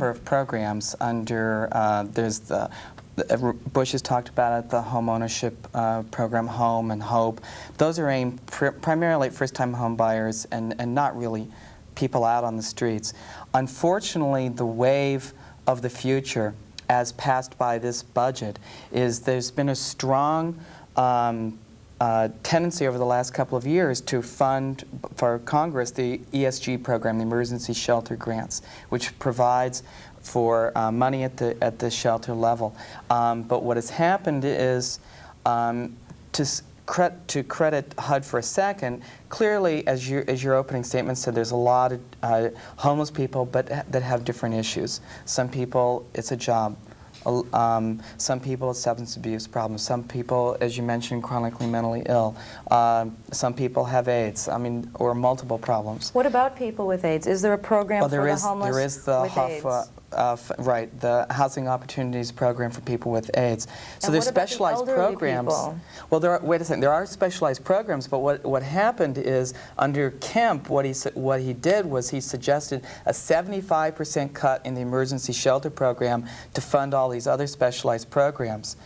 of programs under, there's Bush has talked about it, the home ownership program, Home and Hope. Those are aimed primarily at first-time home buyers and not really people out on the streets. Unfortunately, the wave of the future, as passed by this budget, is there's been a strong tendency over the last couple of years to fund for Congress the ESG program, the Emergency Shelter Grants, which provides for money at the shelter level. But what has happened is, to credit HUD for a second, clearly, as your opening statement said, there's a lot of homeless people, but that have different issues. Some people, it's a job. Some people, it's substance abuse problems. Some people, as you mentioned, chronically mentally ill. Some people have AIDS, or multiple problems. What about people with AIDS? Is there a program for the homeless there is the with AIDS? Right, the Housing Opportunities Program for people with AIDS. So and there's specialized programs. People? Well, wait a second. There are specialized programs, but what happened is under Kemp, what he did was he suggested a 75% cut in the emergency shelter program to fund all these other specialized programs,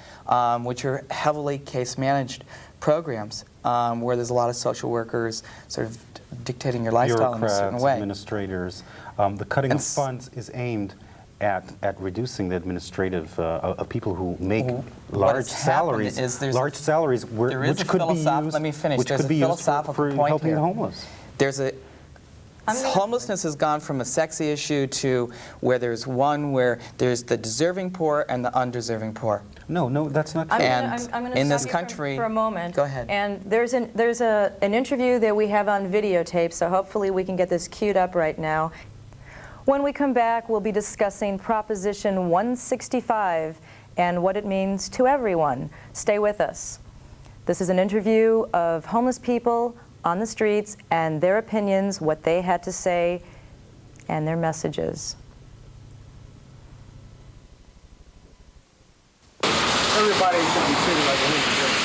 which are heavily case-managed programs, where there's a lot of social workers sort of dictating your lifestyle in a certain way. Administrators. The cutting of funds is aimed at reducing the administrative of people who make large salaries, which could be used. Let me finish. There's a philosophical point helping here. the homeless. Homelessness has gone from a sexy issue to where there's the deserving poor and the undeserving poor. No, that's not true. I'm going to in this country, for a moment. Go ahead. And there's an interview that we have on videotape, so hopefully we can get this queued up right now. When we come back, we'll be discussing Proposition 165 and what it means to everyone. Stay with us. This is an interview of homeless people on the streets and their opinions, what they had to say, and their messages. Everybody should be treated like a human being.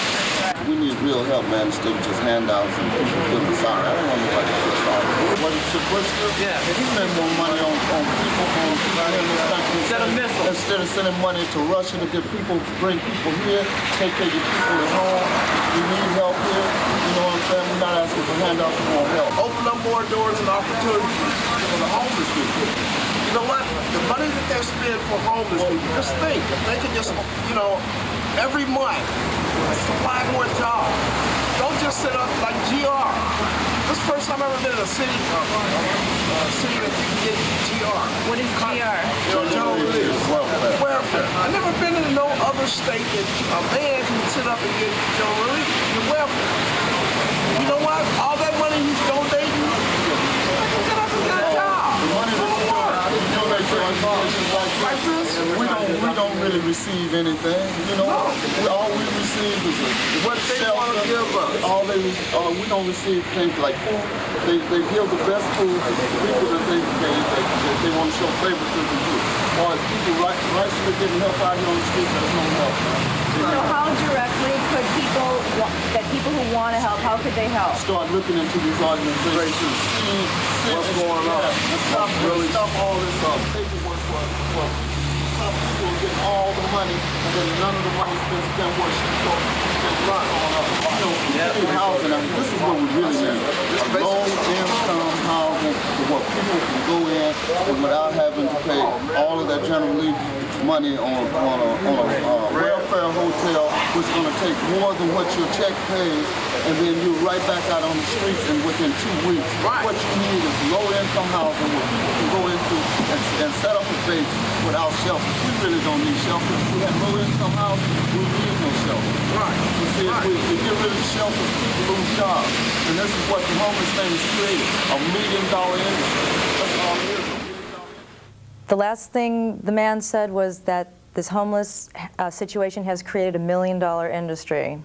We need real help, man, instead of just handouts and people feeling sorry. I don't want nobody to feel sorry. What should Bush do? Yeah. He spend more money on people instead of sending money to Russia to get people, bring people here, take care of your people at home. We need help here. You know what I'm saying? We're not asking for handouts, we want help. Open up more doors and opportunities for the homeless people. You know what? The money that they spend for homeless people, just think, if they could just, every month, supply more jobs. Don't just sit up like GR. This is the first time I've ever been in a city that you can get GR. What is GR? General Relief. Welfare. I've never been in no other state that a man can sit up and get general relief and welfare. You know what? All that money he's donating, I can get up and get a job. Like this? We don't really receive anything, all we receive is what they want to give us. We don't receive things like food. They give the best food to people that they want to show favoritism to. Or as people rightfully getting help out here on the street, there's no help. So how directly could people who want to help, how could they help? Start looking into these organizations, see what's going on, and stop all this paperwork for some people getting all the money, and then none of the money's been spent where it should go. Housing. This is what we really need. Low-income housing where people can go in and without having to pay all of that general relief money on a welfare hotel, which is going to take more than what your check pays, and then you're right back out on the streets and within 2 weeks. What you need is low-income housing where people can go into and set up a base without shelter. We really don't need shelter. If we have low-income housing, we need no shelter. Right. But see, if we get rid of the shelters, people lose jobs. And this is what the homeless thing is creating, $1 million industry. That's all it is. The last thing the man said was that this homeless situation has created $1 million industry.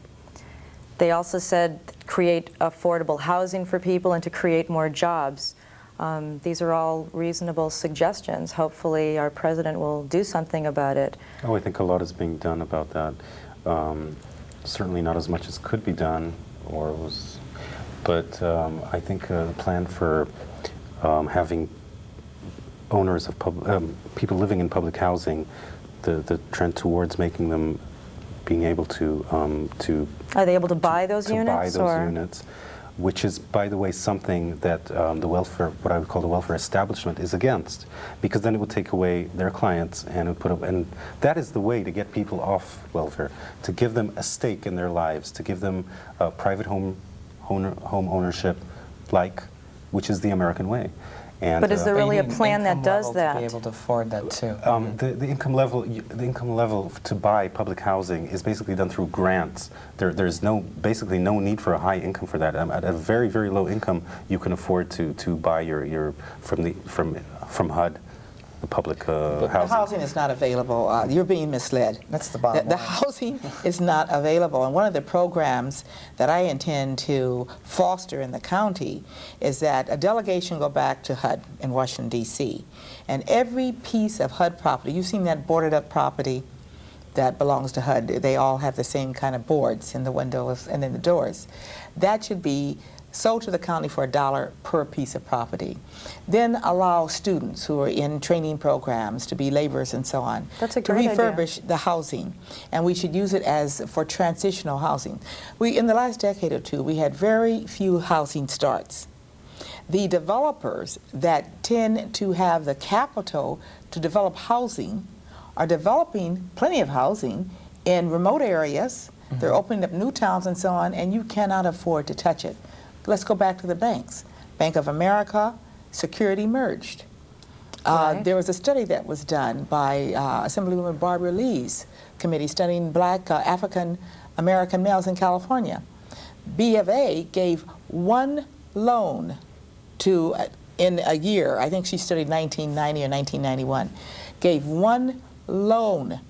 They also said create affordable housing for people and to create more jobs. These are all reasonable suggestions. Hopefully our president will do something about it. Oh, I think a lot is being done about that. Certainly not as much as could be done, but I think the plan for having owners of people living in public housing, the trend towards making them being able to are they able to buy those to units? buy those units, which is, by the way, something that the welfare, what I would call the welfare establishment, is against, because then it would take away their clients and it would put up, and that is the way to get people off welfare, to give them a stake in their lives, to give them private home ownership, which is the American way. And, but is there really a plan that does that? To be able to afford that too. The income level to buy public housing is basically done through grants. There's basically no need for a high income for that. At a very, very low income, you can afford to buy your from HUD. The public housing. The housing is not available. You're being misled. That's the bottom line. The housing is not available. And one of the programs that I intend to foster in the county is that a delegation go back to HUD in Washington, D.C. And every piece of HUD property, you've seen that boarded up property that belongs to HUD. They all have the same kind of boards in the windows and in the doors. That should be sold to the county for $1 per piece of property. Then allow students who are in training programs to be laborers and so on to refurbish the housing. And we should use it as for transitional housing. In the last decade or two, we had very few housing starts. The developers that tend to have the capital to develop housing are developing plenty of housing in remote areas. They're opening up new towns and so on, and you cannot afford to touch it. Let's go back to the banks. Bank of America, Security merged. There was a study that was done by Assemblywoman Barbara Lee's committee studying black African American males in California. B of A gave one loan to, in a year, I think she studied 1990 or 1991, gave one loan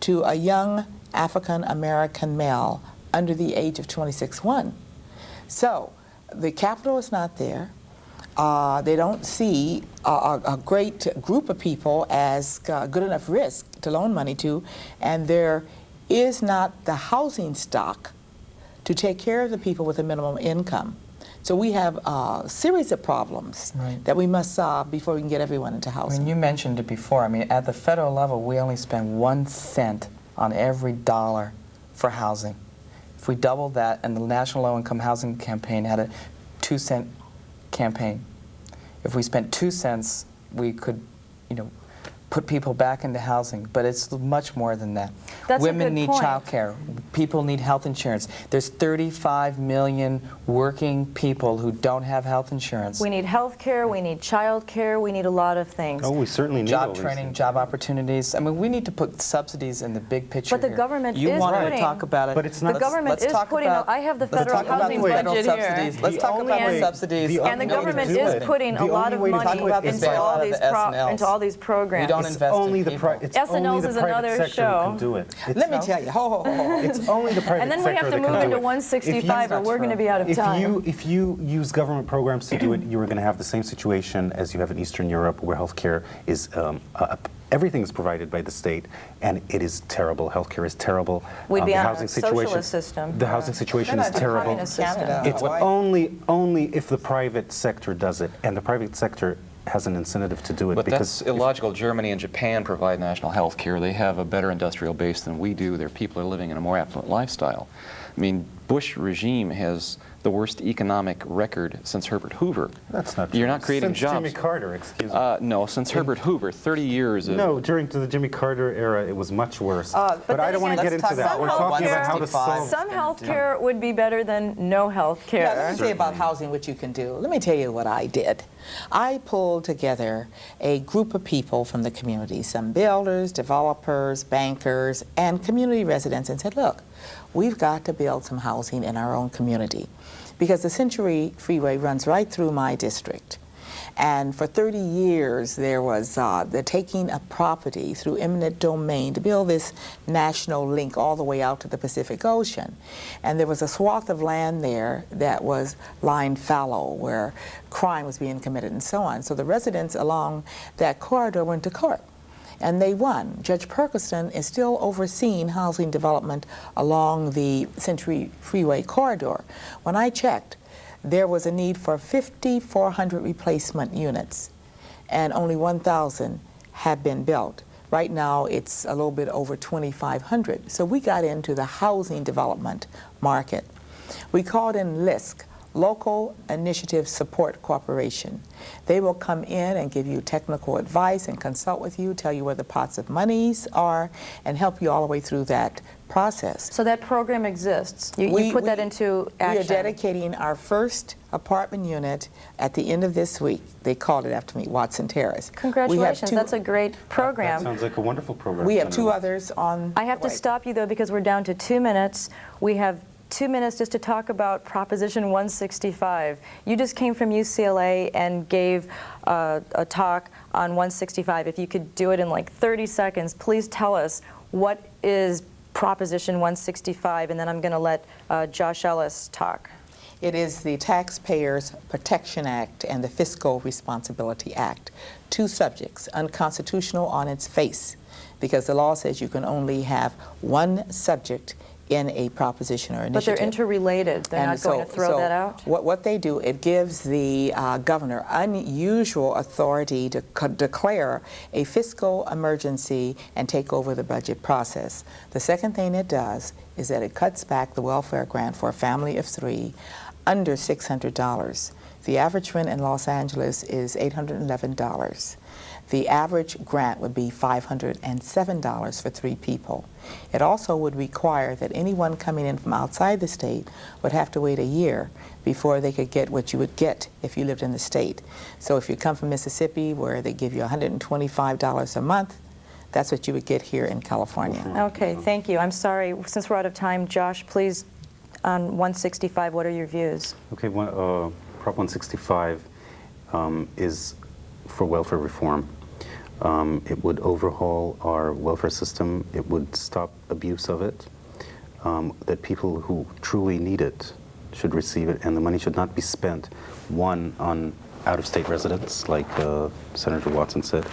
to a young African American male under the age of 26-1. So the capital is not there. They don't see a great group of people as good enough risk to loan money to, and there is not the housing stock to take care of the people with a minimum income. So we have a series of problems that we must solve before we can get everyone into housing. I mean, you mentioned it before. I mean, at the federal level, we only spend 1 cent on every dollar for housing. If we doubled that, and the National Low-Income Housing Campaign had a 2-cent campaign. If we spent 2 cents, we could, put people back into housing. But it's much more than that. Women need child care. People need health insurance. There's 35 million working people who don't have health insurance. We need health care, we need child care, we need a lot of things. Oh, we certainly need job training, job opportunities. I mean, we need to put subsidies in the big picture. But the government is putting... You wanted to talk about it. But it's not... The government is putting... I have the federal housing budget here. Let's talk about the subsidies. And the government is putting a lot of money into all these programs. We don't invest in people. It's only the private sector who can do it. Let me tell you, It's only the private sector. And then we have to move into 165 or we're going to be out of time. If you use government programs to do it, you are going to have the same situation as you have in Eastern Europe, where healthcare is everything is provided by the state, and it is terrible. Healthcare is terrible. We'd be the on housing a situation, socialist system. The housing situation is terrible. It's only if the private sector does it, and the private sector has an incentive to do it. But because that's illogical. Germany and Japan provide national health care. They have a better industrial base than we do. Their people are living in a more affluent lifestyle. I mean, Bush regime has the worst economic record since Herbert Hoover. That's not true. You're not creating since jobs. Jimmy Carter, excuse me. No, since Herbert Hoover, 30 years of... No, during the Jimmy Carter era, it was much worse. But I don't want to get into that. We're talking about how to solve... Some health care would be better than no health care. Yeah, let me tell you about housing, what you can do. Let me tell you what I did. I pulled together a group of people from the community, some builders, developers, bankers, and community residents, and said, look, we've got to build some housing in our own community, because the Century Freeway runs right through my district. And for 30 years, there was the taking of property through eminent domain to build this national link all the way out to the Pacific Ocean. And there was a swath of land there that was lying fallow, where crime was being committed and so on. So the residents along that corridor went to court, and they won. Judge Perkiston is still overseeing housing development along the Century Freeway corridor. When I checked, there was a need for 5,400 replacement units. and only 1,000 have been built. Right now, it's a little bit over 2,500. So we got into the housing development market. We called in LISC, Local Initiative Support Corporation. They will come in and give you technical advice and consult with you, tell you where the pots of monies are, and help you all the way through that process. So that program exists. You put that into action. We are dedicating our first apartment unit at the end of this week. They called it after me, Watson Terrace. Congratulations, that's a great program. That sounds like a wonderful program. We have 2 others on I have to stop you though because we're down to 2 minutes. We have 2 minutes just to talk about Proposition 165. You just came from UCLA and gave a talk on 165. If you could do it in like 30 seconds, please tell us what is Proposition 165, and then I'm going to let Josh Ellis talk. It is the Taxpayers Protection Act and the Fiscal Responsibility Act. 2 subjects, unconstitutional on its face, because the law says you can only have 1 subject in a proposition or initiative. But they're interrelated. They're not going to throw that out? What they do, it gives the governor unusual authority to declare a fiscal emergency and take over the budget process. The second thing it does is that it cuts back the welfare grant for a family of 3 under $600. The average rent in Los Angeles is $811. The average grant would be $507 for 3 people. It also would require that anyone coming in from outside the state would have to wait a year before they could get what you would get if you lived in the state. So if you come from Mississippi, where they give you $125 a month, that's what you would get here in California. Okay, thank you. I'm sorry, since we're out of time, Josh, please, on 165, what are your views? Okay, Prop 165 is for welfare reform. It would overhaul our welfare system. It would stop abuse of it. That people who truly need it should receive it, and the money should not be spent, 1, on out-of-state residents, like Senator Watson said,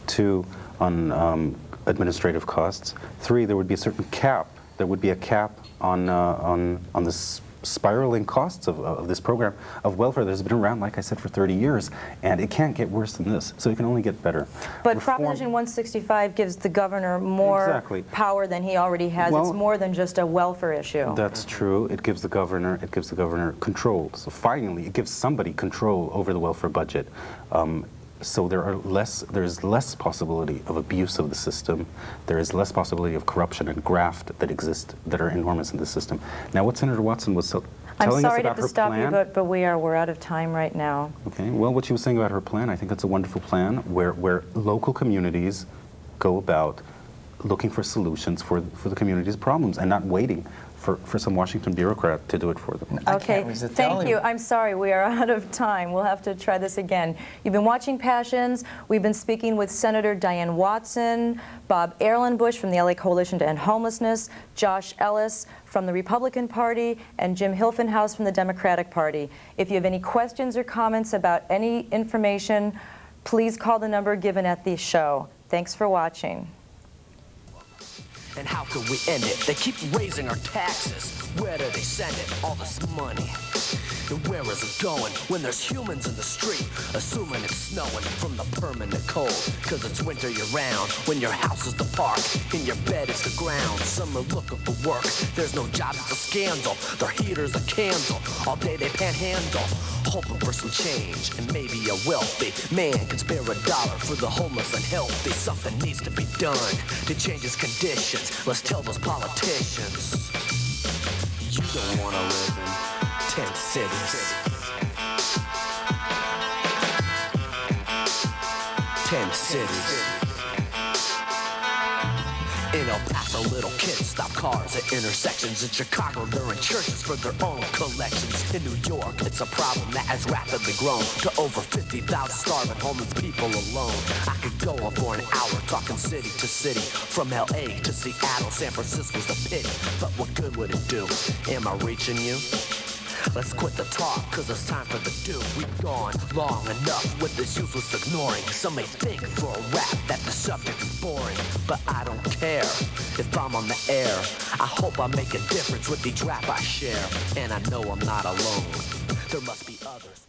2, on administrative costs, 3, there would be a certain cap. There would be a cap on the spiraling costs of this program of welfare that has been around, like I said, for 30 years, and it can't get worse than this, so it can only get better. But Proposition 165 gives the governor more power than he already has. Well, it's more than just a welfare issue. That's true. It gives the governor control. So finally, it gives somebody control over the welfare budget. So there is less possibility of abuse of the system. There is less possibility of corruption and graft that exist, that are enormous in the system. Now, what Senator Watson was telling us about her plan... I'm sorry to have to stop you, but we're out of time right now. Okay. Well, what she was saying about her plan, I think that's a wonderful plan, where local communities go about looking for solutions for the community's problems and not waiting for some Washington bureaucrat to do it for them. Okay, thank you. I'm sorry, we are out of time. We'll have to try this again. You've been watching Passions. We've been speaking with Senator Diane Watson, Bob Erlenbusch from the L.A. Coalition to End Homelessness, Josh Ellis from the Republican Party, and Jim Hilfenhaus from the Democratic Party. If you have any questions or comments about any information, please call the number given at the show. Thanks for watching. And how could we end it? They keep raising our taxes. Where do they send it? All this money. And where is it going when there's humans in the street, assuming it's snowing from the permanent cold? Cause it's winter year-round, when your house is the park, and your bed is the ground. Some are looking for work, there's no job, it's a scandal. Their heater's a candle, all day they panhandle, hoping for some change, and maybe a wealthy man can spare $1 for the homeless and healthy. Something needs to be done to change his conditions. Let's tell those politicians, you don't wanna live in 10 cities. 10 cities. In El Paso, little kids stop cars at intersections. In Chicago, they're in churches for their own collections. In New York, it's a problem that has rapidly grown to over 50,000 starving homeless people alone. I could go on for an hour talking city to city, from L.A. to Seattle. San Francisco's a pity, but what good would it do? Am I reaching you? Let's quit the talk, cause it's time for the do. We've gone long enough with this useless ignoring. Some may think for a rap that the subject is boring, but I don't care if I'm on the air. I hope I make a difference with each rap I share, and I know I'm not alone. There must be others.